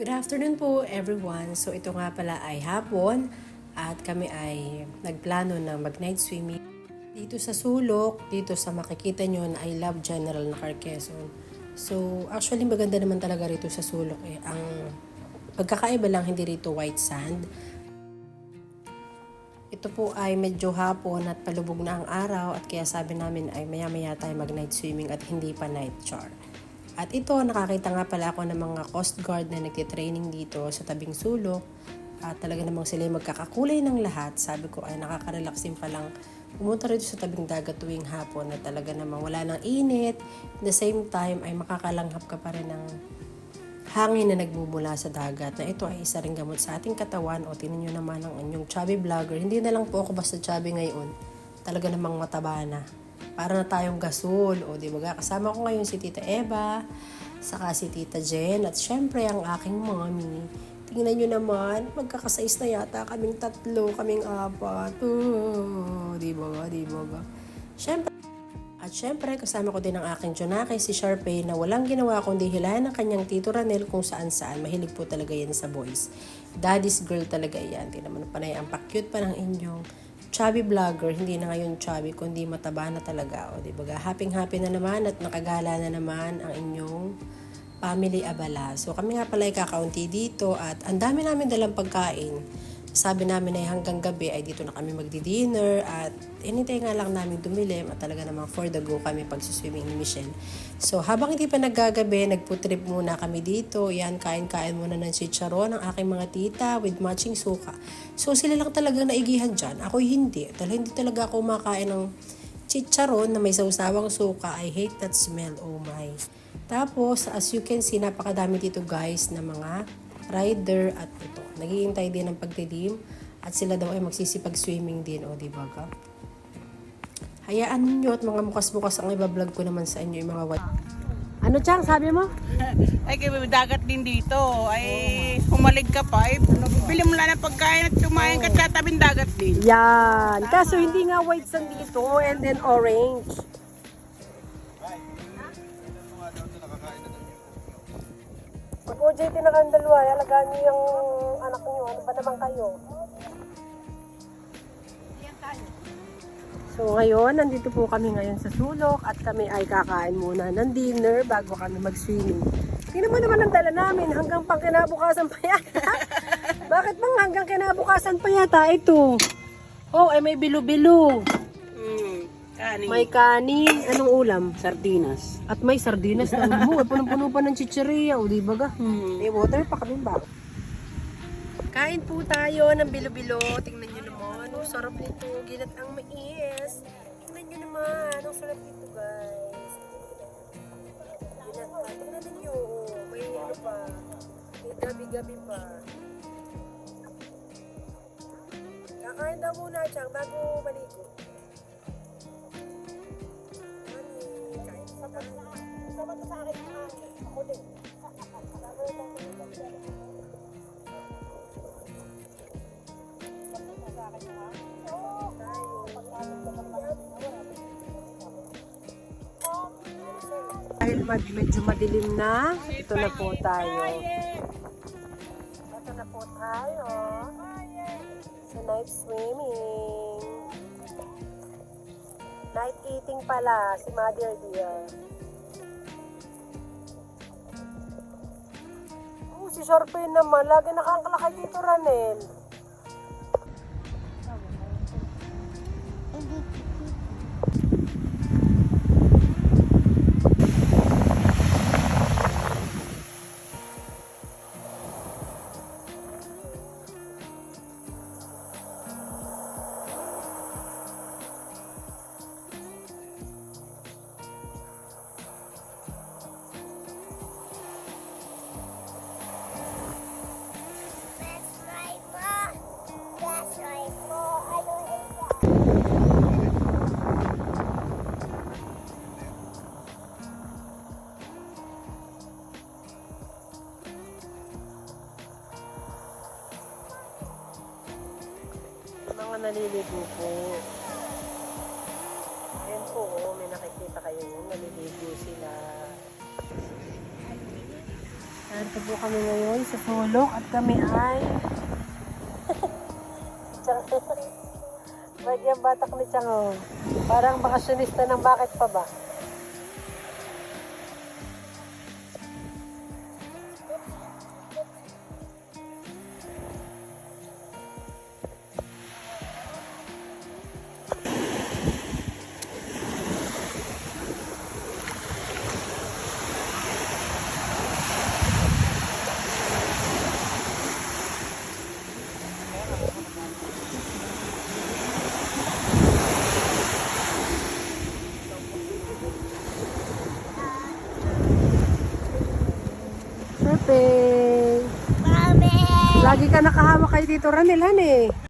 Good afternoon po everyone. So ito nga pala ay hapon at kami ay nagplano ng mag-night swimming dito sa sulok, dito sa makikita nyo na I Love General na Carquezon. So actually maganda naman talaga rito sa sulok eh. Ang pagkakaiba lang hindi rito white sand. Ito po ay medyo hapon at palubog na ang araw at kaya sabi namin ay maya-maya tayo mag-night swimming at hindi pa night char. At ito, nakakita nga pala ako ng mga Coast Guard na nagtitraining dito sa tabing sulok. At talaga namang sila yung magkakakulay ng lahat. Sabi ko ay nakaka-relax din palang pumunta rito sa tabing dagat tuwing hapon na talaga namang wala ng init. At the same time ay makakalanghap ka pa rin ng hangin na nagbubula sa dagat. Na ito ay isa ring gamot sa ating katawan. O tinan nyo naman ang inyong chubby vlogger. Hindi na lang po ako basta chubby ngayon. Talaga namang mataba na. Para na tayong gasol. O di ba? Kasama ko ngayon si Tita Eva, saka si Tita Jen, at syempre ang aking mommy. Tingnan nyo naman, magkakasais na yata kaming tatlo, kaming apat. Oh, di ba? Di ba? Syempre, kasama ko din ang aking Jonake, si Sharpay, na walang ginawa kundi hilahan ng kanyang Tito Ranel kung saan-saan. Mahilig po talaga yan sa boys. Daddy's girl talaga yan. Di naman panay ang pa-cute pa ng inyong chubby vlogger, hindi na ngayon chubby, kundi mataba na talaga. O, diba? Happy na naman at nakagala na naman ang inyong family abala. So, kami nga pala ay kakaunti dito at ang dami namin dalang pagkain. Sabi namin ay hanggang gabi ay dito na kami magdi-dinner at hinintay nga lang namin dumilim at talaga namang for the go kami pag-swimming ni Michelle. So, habang hindi pa naggagabi, nagputrip muna kami dito. Yan, kain-kain muna ng chicharon ng aking mga tita with matching suka. So, sila lang talagang naigihan dyan. Ako hindi. Dahil hindi talaga ako makain ng chicharon na may sausawang suka. I hate that smell. Oh my. Tapos, as you can see, napakadami dito guys na mga rider at ito. Naghihintay din ng pagdilim at sila daw ay magsisipag-swimming din. O, diba ka? Hayaan ninyo at mga bukas-bukas ang ibablog ko naman sa inyo yung mga white. Ano Chang, sabi mo? Ay, dagat din dito. Ay, humalig ka pa. Ay, bili mo lang ng pagkain at kumain ka sa tabing dagat din. Yan. Kaso hindi nga white sand dito and then orange. Pag OJT na kang dalawa, alagaan niyo yung anak niyo. Ano ba naman kayo? So ngayon, nandito po kami ngayon sa sulok at kami ay kakain muna ng dinner bago kami mag-swimming. Tingnan mo naman ang dala namin hanggang pang kinabukasan pa yata. Bakit bang hanggang kinabukasan pa yata ito? Oh, ay may bilo-bilo. Kanin. May kanin. Anong ulam? Sardinas. At may sardinas na ulo. Punong-puno pa ng chicheria. O, di ba ga? May water pa kami ba? Kain po tayo ng bilo-bilo. Tingnan nyo naman. Ang sarap nito. Ginat ang mais. Tingnan nyo naman. Ang sarap nito guys. Ginat pa. Tingnan nyo. May ano pa. May gabi-gabi pa. Kakain daw muna Chang bago maligo. Sama to sa akin ako din. Dahil medyo madilim na, ito na po tayo. Ito na po tayo sa night swimming. Night eating pala si Mother Dear. Si Sharpay naman, lagi nakakalakay dito Ranel. Mga naliligo po. Ayan po, may nakikita kayo yun. Naliligo sila. Narito po kami ngayon sa sulok at kami ay Bagyang batak ni Chango. Parang bakasyonista ng bakit pa ba? Pepe! Lagi ka nakahawak kay Tito Ranel, han eh.